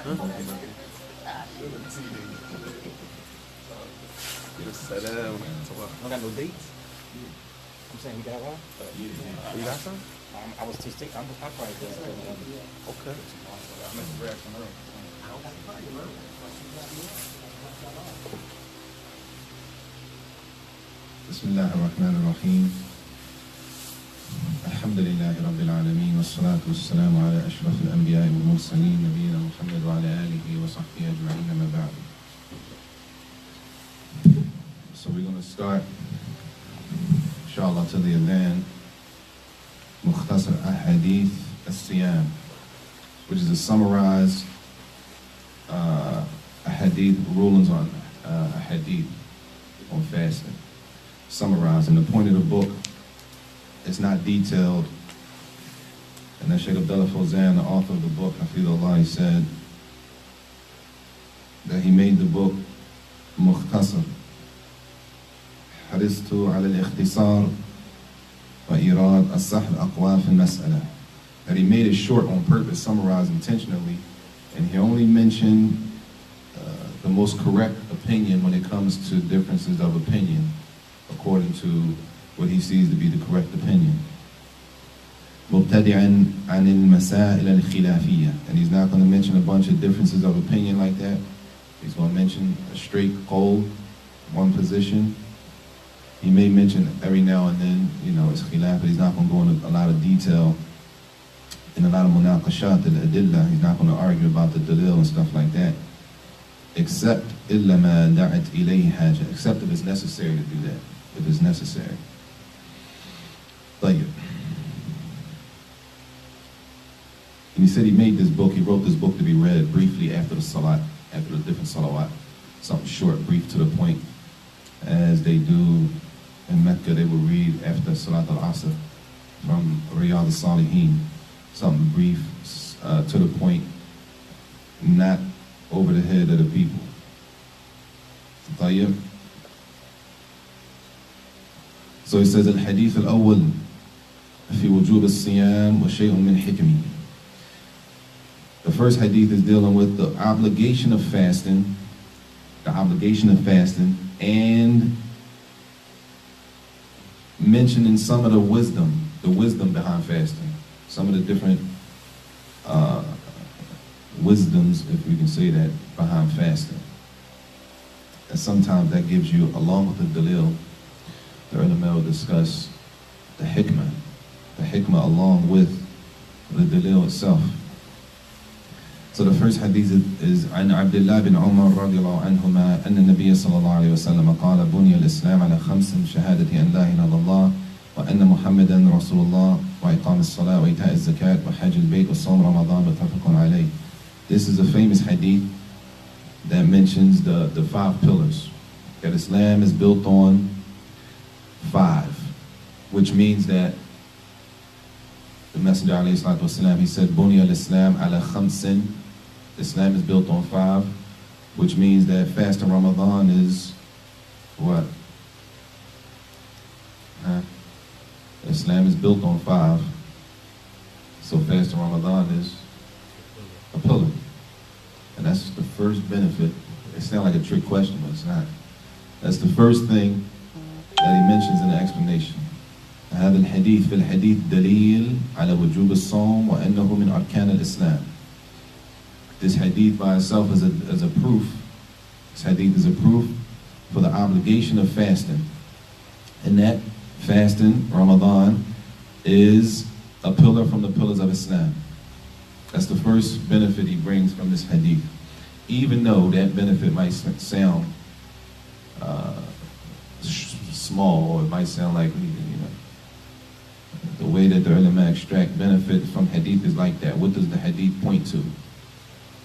Salam. I got no dates. I'm saying we got one. You got some? I was teaching. I'll probably do it. Okay. I missed the reaction earlier. بسم الله الرحمن الرحيم الحمد لله رب العالمين والصلاة والسلام على أشرف الأنبياء والمرسلين نبينا محمد وعلى آله وصحبه أجمعين ما بعد. So we're going to start inshallah to the adhan مختصر أحاديث الصيام, which is a summarized hadith rulings on hadith on fasting, summarized. And the point of the book is not detailed. And then Shaykh Abdullah Fawzan, the author of the book, Hafidullah, he said that he made the book مختصر حرصت على الاختصار وإيراد الصح الأقوال في المسألة. That he made it short on purpose, summarized intentionally, and he only mentioned the most correct opinion when it comes to differences of opinion, according to what he sees to be the correct opinion. مبتدعا عن المسائل الخلافية, and he's not going to mention a bunch of differences of opinion like that. He's going to mention a straight qawl, one position. He may mention every now and then, it's khilaf, but he's not going to go into a lot of detail in a lot of munaqashat al-adillah. He's not going to argue about the dalil and stuff like that, except إلا ما دعت إليه حاجة, except if it's necessary to do that, if it's necessary. طيب. And he said he made this book, he wrote this book to be read briefly after the salat, after the different salawat, something short, brief, to the point, as they do in Mecca. They would read after Salat al-Asr from Riyadh al-Salihin, something brief, to the point, not over the head of the people. طيب. So he says, الحديث الأول في وجوب الصيام وشيء من حكمه. The first hadith is dealing with the obligation of fasting, and mentioning some of the wisdom behind fasting, some of the different wisdoms, if we can say that, behind fasting. And sometimes that gives you, along with the dalil, the ulama will discuss the hikmah along with the dalil itself. So the first hadith is عن عبد الله بن عمر رضي الله عنهما أن النبي صلى الله عليه وسلم قال بني الإسلام على خمس شهادة أن لا إله إلا الله وأن محمدا رسول الله وإقام الصلاة وإيتاء الزكاة وحج البيت وصوم رمضان متفق عليه. This is a famous hadith that mentions the 5 pillars. That Islam is built on 5, which means that the Messenger alayhi salatu wasalam, he said, Bunya al-Islam ala khamsin. Islam is built on 5, which means that fasting Ramadan is what? Islam is built on 5. So fasting Ramadan is a pillar. And that's the first benefit. It sounds like a trick question, but it's not. That's the first thing that he mentions in the explanation. هذا الحديث في الحديث دليل على وجوب الصوم وأنه من أركان الإسلام. This hadith by itself is a proof. This hadith is a proof for the obligation of fasting. And that fasting, Ramadan, is a pillar from the pillars of Islam. That's the first benefit he brings from this hadith. Even though that benefit might sound small, or it might sound like, the way that the ulama extract benefit from hadith is like that. What does the hadith point to?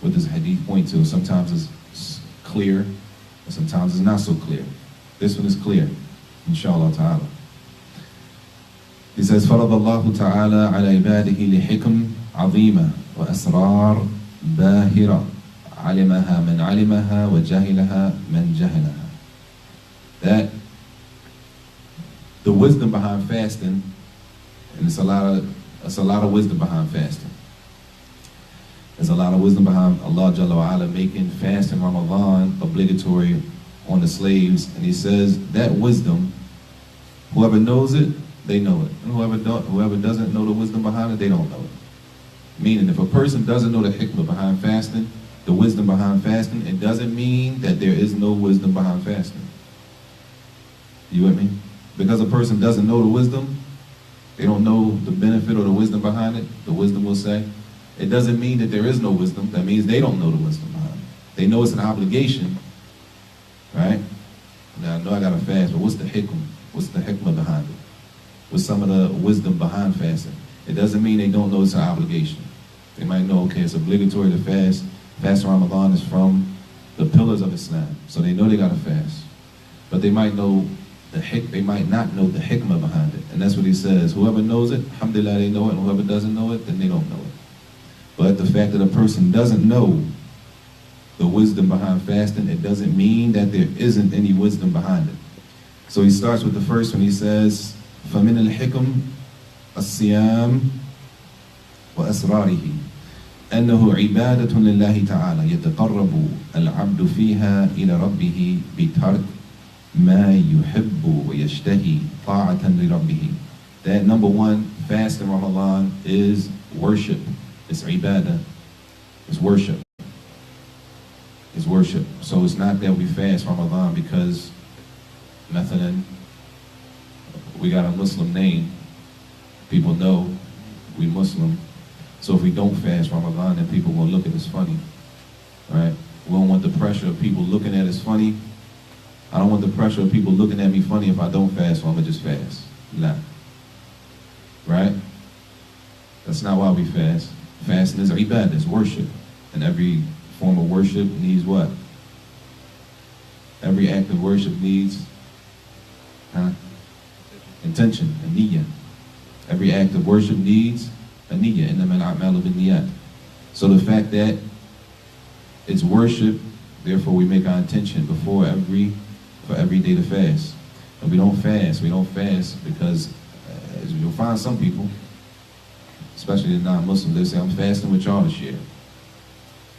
What does hadith point to? Sometimes it's clear, and sometimes it's not so clear. This one is clear, inshallah ta'ala. He says, فَرَضَ اللَّهُ تَعَالَى عَلَى عِبَادِهِ لِحِكْمٍ عَظِيمَةٍ وَأَسْرَارٍ بَاهِرَةٍ عَلِمَهَا مَنْ عَلِمَهَا وَجَهِلَهَا مَنْ جَهِلَهَا. That the wisdom behind fasting, and it's a lot of wisdom behind fasting. There's a lot of wisdom behind Allah Jalla wa Ala making fasting Ramadan obligatory on the slaves. And he says that wisdom, whoever knows it, they know it. And whoever doesn't know the wisdom behind it, they don't know it. Meaning, if a person doesn't know the hikmah behind fasting, the wisdom behind fasting, it doesn't mean that there is no wisdom behind fasting. You with me? Because a person doesn't know the wisdom, they don't know the benefit or the wisdom behind it, the wisdom will say, it doesn't mean that there is no wisdom. That means they don't know the wisdom behind it. They know it's an obligation, right? Now, I know I got to fast, but what's the hikmah? What's the hikmah behind it? What's some of the wisdom behind fasting? It doesn't mean they don't know it's an obligation. They might know, okay, it's obligatory to fast. Fasting Ramadan is from the pillars of Islam, so they know they got to fast. But they might know they might not know the hikmah behind it. And that's what he says. Whoever knows it, alhamdulillah, they know it. And whoever doesn't know it, then they don't know it. But the fact that a person doesn't know the wisdom behind fasting, it doesn't mean that there isn't any wisdom behind it. So he starts with the first one. He says, فَمِنَ الْحِكْمِ الصِّيَامِ وَأَسْرَارِهِ أنه عبادة لله تعالى يتقرب العبد فيها إلى ربه بترك ما يحب ويشتهي طاعة لربه. That number one, fasting Ramadan is worship. It's ibadah. It's worship. It's worship. So it's not that we fast Ramadan because مثلا we got a Muslim name. People know we Muslim. So if we don't fast Ramadan, then people will look at us funny, right? We don't want the pressure of people looking at us funny. I don't want the pressure of people looking at me funny if I don't fast, so I'm gonna just fast. Nah. Right? That's not why we fast. Fasting is ibadah, it's worship. And every form of worship needs what? Every act of worship needs intention, a niyyah. Every act of worship needs a niyyah, إِنَّمَا الْأَعْمَالُ بِالنِّيَّاتِ. So the fact that it's worship, therefore we make our intention for every day to fast. And we don't fast because as you'll find some people, especially the non-Muslims, they say, I'm fasting with y'all this year.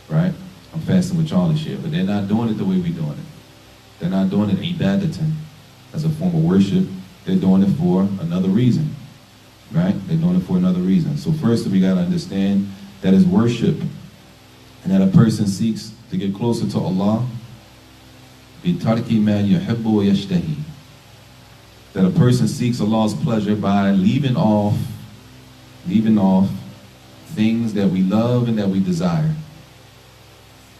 Right? I'm fasting with y'all this year. But they're not doing it the way we're doing it. They're not doing it ibadatan, as a form of worship. They're doing it for another reason. Right? They're doing it for another reason. So first we got to understand that is worship, and that a person seeks to get closer to Allah بِتَرْكِ مَا يُحِبُّ وَيَشْتَهِي. That a person seeks Allah's pleasure by leaving off things that we love and that we desire.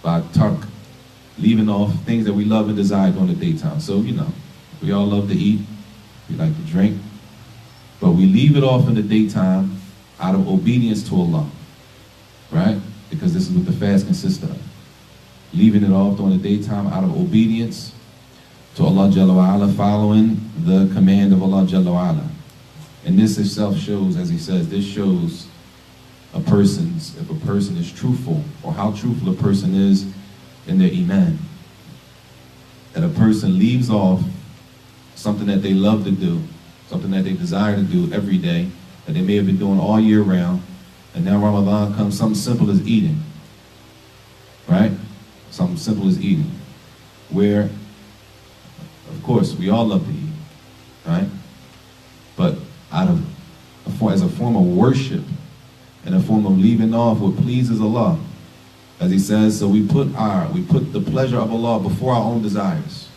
By tark, leaving off things that we love and desire during the daytime. So, we all love to eat, we like to drink, but we leave it off in the daytime out of obedience to Allah, right? Because this is what the fast consists of. Leaving it off during the daytime out of obedience to Allah Jalla wa Ala, following the command of Allah Jalla wa Ala. And this itself shows, as he says, this shows if a person is truthful, or how truthful a person is in their iman. That a person leaves off something that they love to do, something that they desire to do every day, that they may have been doing all year round, and now Ramadan comes, something simple as eating, right? Something simple as eating, where, of course, we all love to eat, right? But as a form of worship, and a form of leaving off what pleases Allah, as he says, so we put the pleasure of Allah before our own desires.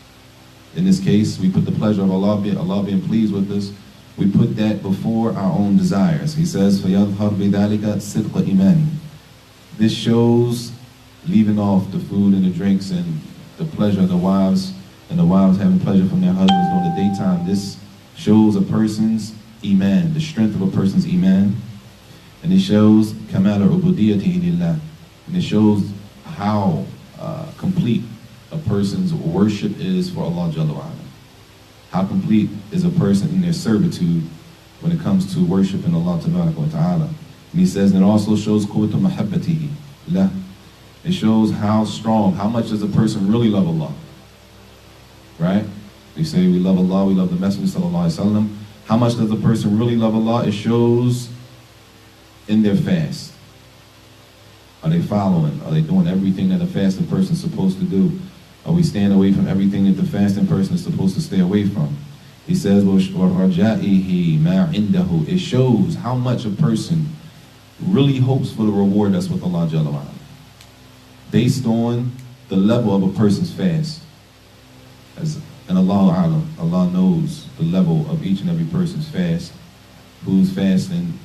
In this case, we put the pleasure of Allah being pleased with us, we put that before our own desires. He says, فَيَظْهَرْ بِذَلِكَ صِدْقَ إِيمَانِ. This shows leaving off the food and the drinks and the pleasure of the wives, and the wives having pleasure from their husbands during the daytime. This shows a person's iman, the strength of a person's iman. And it shows kamal ubudiyatihi lillah. And it shows how complete a person's worship is for Allah Jalla wa Ala. How complete is a person in their servitude when it comes to worshiping Allah Tabaraka wa Ta'ala. And he says, and it also shows quwwatu mahabbatihi lah. It shows how strong, how much does a person really love Allah. Right? We say we love Allah, we love the Messenger sallallahu alaihi wasallam. How much does a person really love Allah? It shows in their fast. Are they following? Are they doing everything that a fasting person is supposed to do? Are we staying away from everything that the fasting person is supposed to stay away from? He says, وَرَجَائِهِ مَا عِنْدَهُ. It shows how much a person really hopes for the reward that's with Allah Jalla wa'ala, based on the level of a person's fast. And Allah knows the level of each and every person's fast, whose fasting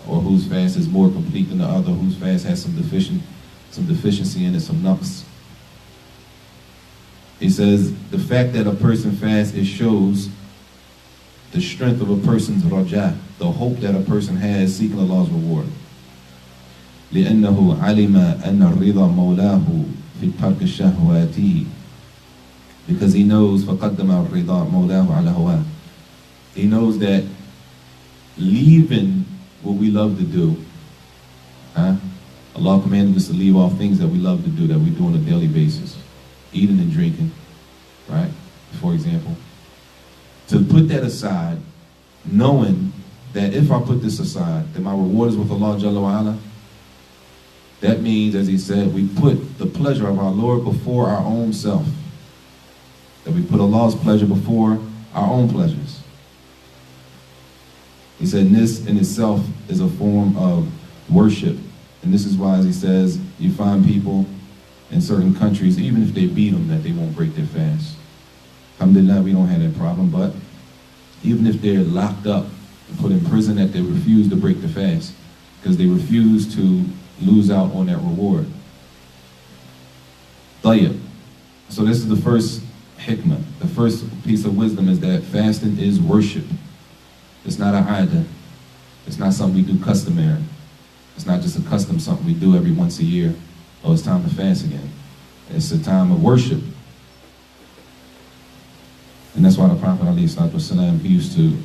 or whose fast is more complete than the other, whose fast has some deficiency in it, some naqs. He says the fact that a person fasts, it shows the strength of a person's raja, the hope that a person has seeking Allah's reward. لأنه علم أن الرضا مولاه في ترك الشهوات. Because he knows فقدم الرضا مولاه على هواه. He knows that leaving what we love to do, Allah commanded us to leave all things that we love to do, that we do on a daily basis, eating and drinking, right? For example, to put that aside, knowing that if I put this aside, that my reward is with Allah Jalla wa'ala. That means, as he said, we put the pleasure of our Lord before our own self. That we put Allah's pleasure before our own pleasures. He said, this in itself is a form of worship. And this is why, as he says, you find people in certain countries, even if they beat them, that they won't break their fast. Alhamdulillah, we don't have that problem, but even if they're locked up and put in prison, that they refuse to break the fast because they refuse to lose out on that reward. Tayyib. So this is the first hikmah. The first piece of wisdom is that fasting is worship. It's not a aada. It's not something we do customary. It's not just a custom, something we do every once a year. Oh, it's time to fast again. It's a time of worship. And that's why the Prophet ﷺ, he used to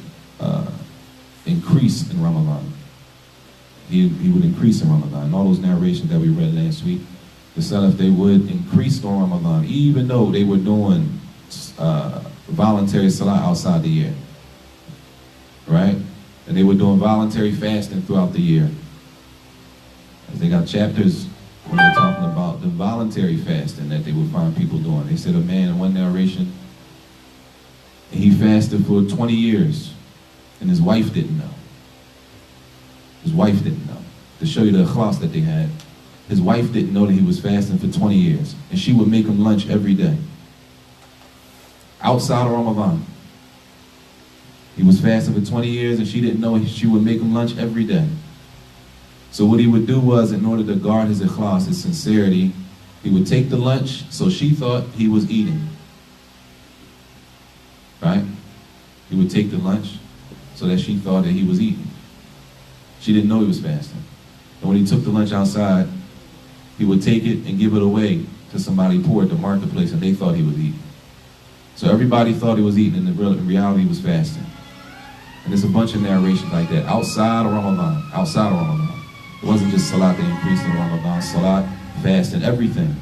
increase in Ramadan. He would increase in Ramadan. And all those narrations that we read last week, the Salaf, they would increase on Ramadan, even though they were doing voluntary salah outside the year. Right? And they were doing voluntary fasting throughout the year. As they got chapters when they're talking about the voluntary fasting that they would find people doing. They said a man in one narration, he fasted for 20 years, and his wife didn't know. His wife didn't know. To show you the ikhlas that they had, his wife didn't know that he was fasting for 20 years, and she would make him lunch every day. Outside of Ramadan. He was fasting for 20 years, and she didn't know she would make him lunch every day. So what he would do was, in order to guard his ikhlas, his sincerity, he would take the lunch, so she thought he was eating. Right? He would take the lunch so that she thought that he was eating. She didn't know he was fasting. And when he took the lunch outside, he would take it and give it away to somebody poor at the marketplace, and they thought he was eating. So everybody thought he was eating, and in reality he was fasting. And there's a bunch of narrations like that outside of Ramadan. Outside of Ramadan. It wasn't just salat that increased in Ramadan. Salat, fasting, everything.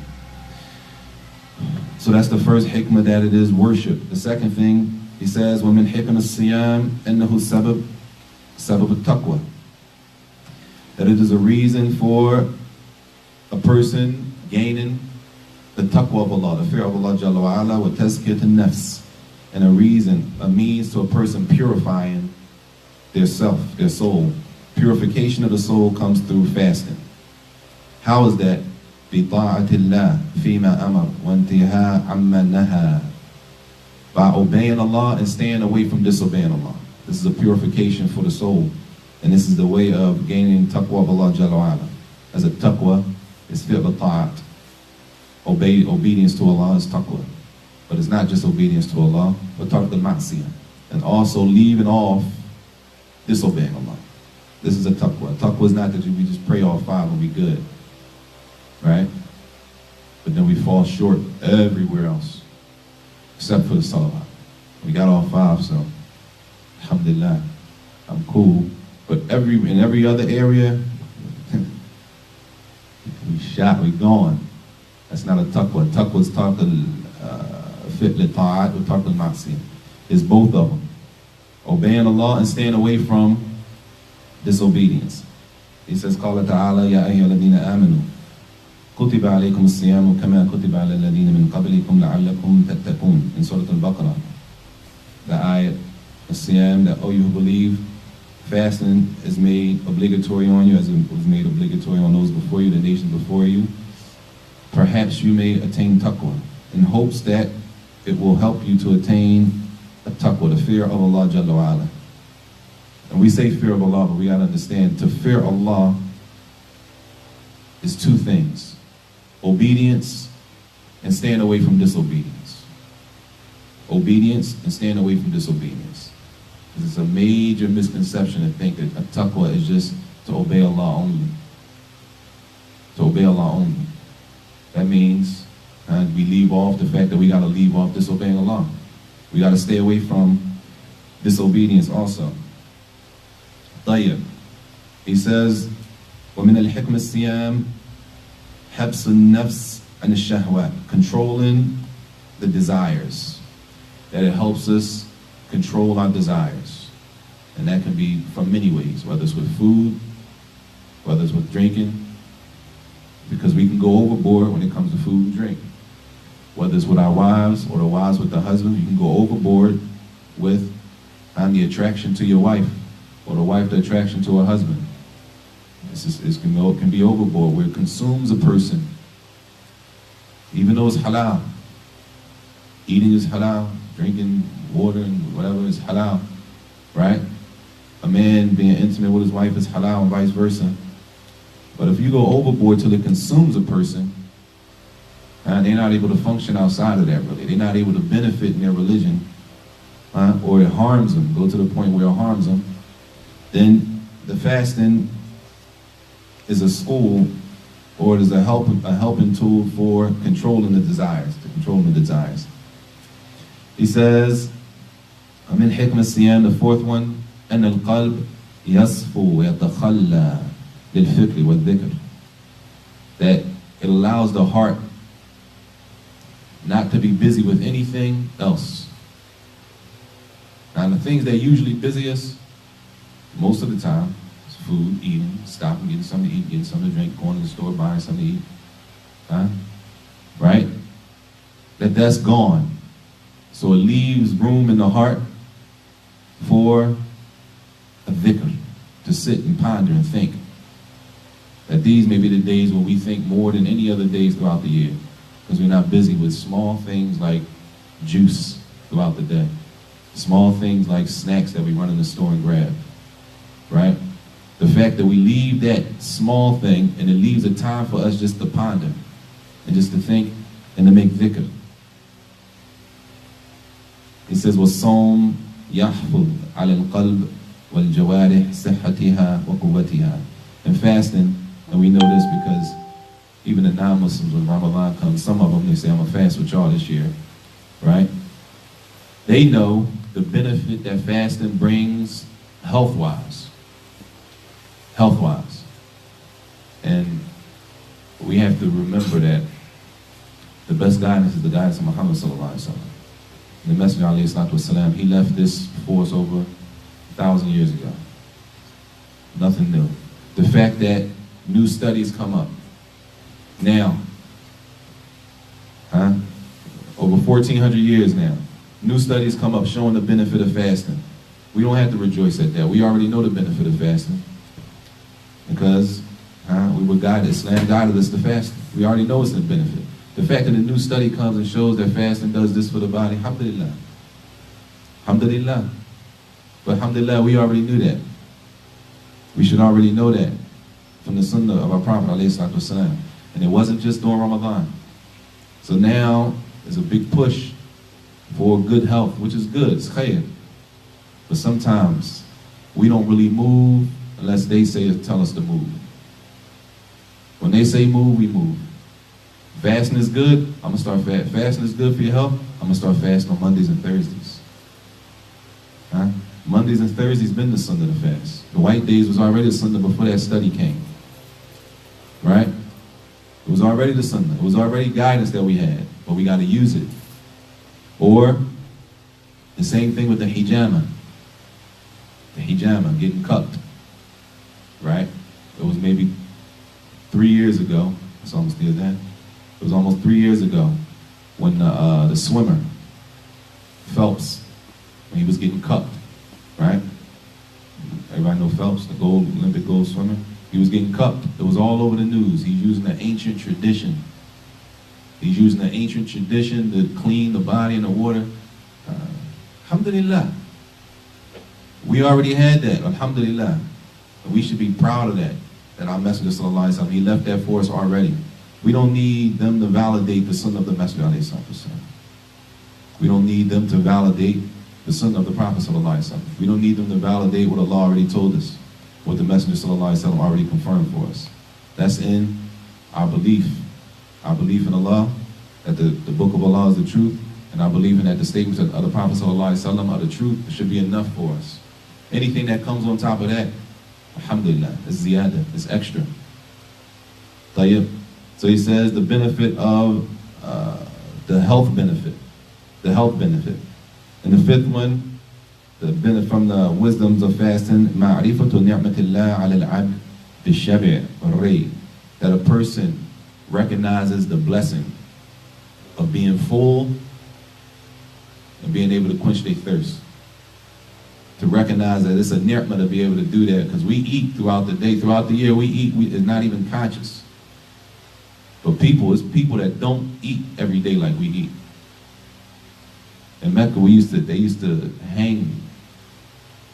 So that's the first hikmah, that it is worship. The second thing, he says, وَمِنْ حِكْمَ الصِّيَامِ أَنَّهُ سَبَبُ التَّقْوَى. That it is a reason for a person gaining the taqwa of Allah, the fear of Allah Jalla wa'ala, wa tazkiyat an-nafs, and a reason, a means to a person purifying their self, their soul. Purification of the soul comes through fasting. How is that? بِطَاعَةِ اللَّهِ فِيمَا أَمَرْ وَانْتِهَا عَمَّا نَهَى. By obeying Allah and staying away from disobeying Allah. This is a purification for the soul. And this is the way of gaining taqwa of Allah Jalla wa'ala. As a taqwa is fi'l ta'at. Obedience to Allah is taqwa. But it's not just obedience to Allah, but tark al-ma'siyah. And also leaving off disobeying Allah. This is a taqwa. Taqwa is not that we just pray all five and we good. Right? But then we fall short everywhere else. Except for the salawat. We got all five, so alhamdulillah, I'm cool. But in every other area, we shot, we gone. That's not a taqwa. Taqwa is fi'l ta'at or tark al-ma'siyah. It's both of them. Obeying Allah and staying away from disobedience. He says, قَالَ تَعَالَى يَا أَيُّهَا الَّذِينَ آمَنُوا كتب عليكم الصيام كما كتب على الذين من قبلكم لعلكم تتقون. In Surah Al-Baqarah, the ayat, the siyam, that, oh, you who believe, fasting is made obligatory on you as it was made obligatory on those before you, the nations before you. Perhaps you may attain taqwa, in hopes that it will help you to attain a taqwa, the fear of Allah Jalla wa Ala. And we say fear of Allah, but we got to understand, to fear Allah is two things: obedience and staying away from disobedience. Obedience and staying away from disobedience. Because it's a major misconception to think that a taqwa is just to obey Allah only. To obey Allah only. That means we leave off the fact that we got to leave off disobeying Allah. We got to stay away from disobedience also. طيب. He says, وَمِنَ الْحِكْمِ الصِّيَامِ حَبْسُ النَّفْسِ عَنِ الشَّهْوَاتِ, controlling the desires. That it helps us control our desires. And that can be from many ways, whether it's with food, whether it's with drinking, because we can go overboard when it comes to food and drink. Whether it's with our wives or the wives with the husbands, you can go overboard with the attraction to your wife, or the wife the attraction to her husband. It can be overboard, where it consumes a person, even though it's halal. Eating is halal, drinking water and whatever is halal, right? A man being intimate with his wife is halal and vice versa. But if you go overboard till it consumes a person, they're not able to function outside of that, really. They're not able to benefit in their religion, or it harms them, go to the point where it harms them. Then the fasting is a school, or it is a helping tool for controlling the desires, He says, من حكمة الصيام, the fourth one, أن القلب يصفو ويتخلى للفكر والذكر. That it allows the heart not to be busy with anything else. Now, the things that usually busy us most of the time is food, eating, stopping, getting something to eat, getting something to drink, going to the store, buying something to eat. Right? That's gone. So it leaves room in the heart for a dhikr, to sit and ponder and think. That these may be the days when we think more than any other days throughout the year, because we're not busy with small things like juice throughout the day, small things like snacks that we run in the store and grab, right? The fact that we leave that small thing and it leaves a time for us just to ponder and just to think and to make dhikr. He says, وَالصَّوْمُ يَحْفُظُ عَلَى الْقَلْبِ وَالْجَوَارِحِ صِحَّتِهَا وَقُوَّتِهَا. And fasting, and we know this because even the non-Muslims, when Ramadan comes, some of them, they say, I'm going to fast with y'all this year, right? They know the benefit that fasting brings health-wise. Health-wise. And we have to remember that the best guidance is the guidance of Muhammad sallallahu alaihi wasallam. The Messenger alayhi salatu wasalam, he left this for us over 1,000 years ago. Nothing new. The fact that new studies come up now, over 1,400 years now, new studies come up showing the benefit of fasting. We don't have to rejoice at that. We already know the benefit of fasting because we were guided. Islam guided us to fast. We already know it's a benefit. The fact that a new study comes and shows that fasting does this for the body, alhamdulillah. Alhamdulillah. But alhamdulillah, we already knew that. We should already know that from the sunnah of our Prophet ﷺ. And it wasn't just during Ramadan. So now there's a big push for good health, which is good, it's khair. But sometimes we don't really move unless they say or tell us to move. When they say move, we move. Fasting is good, I'm gonna start fasting. Fasting is good for your health, I'm gonna start fasting on Mondays and Thursdays. Mondays and Thursdays been the sunnah to fast. The white days was already the sunnah before that study came. Right? It was already the sunnah. It was already guidance that we had, but we gotta use it. Or the same thing with the hijama. The hijama, getting cupped. Right? It was maybe 3 years ago, It's almost near that. It was almost 3 years ago when the swimmer, Phelps, when he was getting cupped, right? Everybody know Phelps, the Olympic gold swimmer? He was getting cupped. It was all over the news. He's using the ancient tradition. He's using the ancient tradition to clean the body in the water. Alhamdulillah. We already had that, alhamdulillah. And we should be proud of that our Messenger sallallahu alaihi wasallam, he left that for us already. We don't need them to validate the sunnah of the Messenger alayhi salatu. We don't need them to validate the sunnah of the Prophet sallallahu alaihi wasallam. We don't need them to validate what Allah already told us, what the Messenger sallallahu alaihi wasallam already confirmed for us. That's in our belief in Allah, that the book of Allah is the truth, and our belief in that the statements of the Prophet sallallahu alaihi wasallam are the truth. It should be enough for us. Anything that comes on top of that, alhamdulillah, it's ziyada, it's extra. Tayyib. So he says the benefit of the health benefit. And the fifth one, the benefit from the wisdoms of fasting, ma'rifatu ni'matillah ala al-'abd bi-shabi' ar-ray, that a person recognizes the blessing of being full and being able to quench their thirst. To recognize that it's a ni'mah to be able to do that, because we eat throughout the day, throughout the year, we eat, it's not even conscious. But it's people that don't eat every day like we eat. In Mecca, they used to hang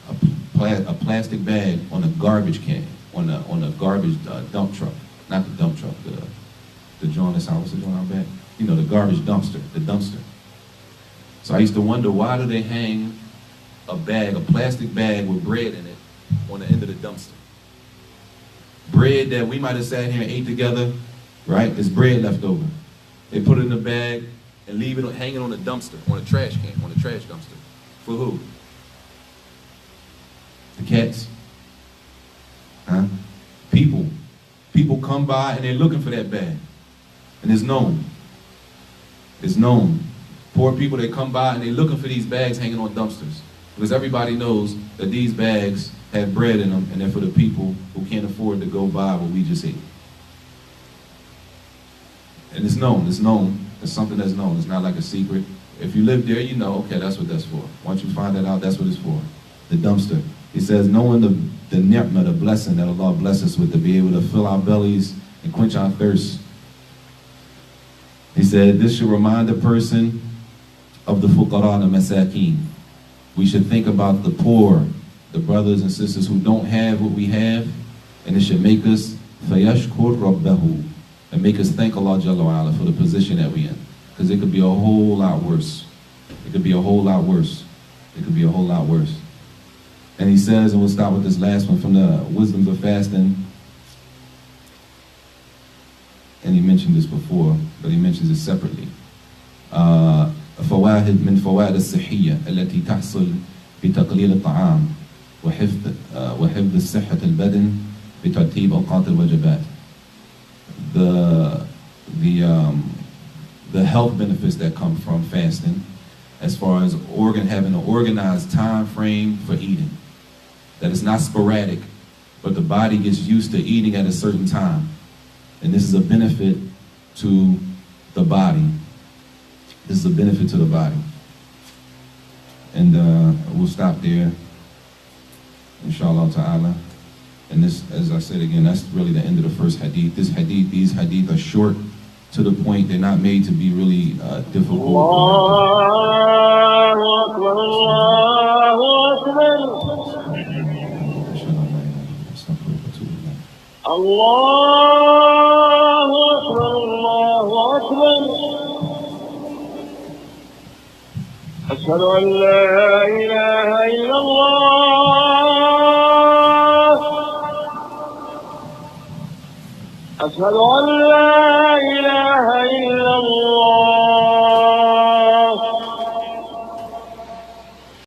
a plastic bag on a garbage can, on a garbage dump truck, not the dump truck, the joint that's out, what's the joint out back? You know, the garbage dumpster, the dumpster. So I used to wonder, why do they hang a plastic bag with bread in it on the end of the dumpster? Bread that we might have sat here and ate together, right? It's bread left over. They put it in a bag and leave it hanging on the dumpster, on a trash can, on a trash dumpster. For who? The cats? Huh? People. People come by and they're looking for that bag. And it's known. It's known. Poor people, they come by and they're looking for these bags hanging on dumpsters. Because everybody knows that these bags have bread in them and they're for the people who can't afford to go buy what we just ate. And it's known. It's something that's known. It's not like a secret. If you live there, you know, okay, that's what that's for. Once you find that out, that's what it's for. The dumpster. He says, knowing the ni'mah, the blessing that Allah blesses us with, to be able to fill our bellies and quench our thirst. He said, this should remind a person of the fuqara and the masakeen. We should think about the poor, the brothers and sisters who don't have what we have, and it should make us fayashkur rabbahu, and make us thank Allah Jalla wa Ala for the position that we're in. Because it could be a whole lot worse. It could be a whole lot worse. It could be a whole lot worse. And he says, and we'll start with this last one from the wisdoms of fasting. And he mentioned this before, but he mentions it separately. فوائد من فوائد الصحية التي تحصل بتقليل الطعام وحفظ صحة البدن بترتيب أوقات الوجبات. The health benefits that come from fasting, as far as having an organized time frame for eating, that it's not sporadic, but the body gets used to eating at a certain time, and this is a benefit to the body. This is a benefit to the body. And we'll stop there, inshallah ta'ala. And this, as I said again, that's really the end of the first hadith. These hadith are short, to the point. They're not made to be really difficult. Allahu Akbar, Allahu Akbar, Allahu Akbar. أشهد أن لا إله إلا الله أشهد أن لا إله إلا الله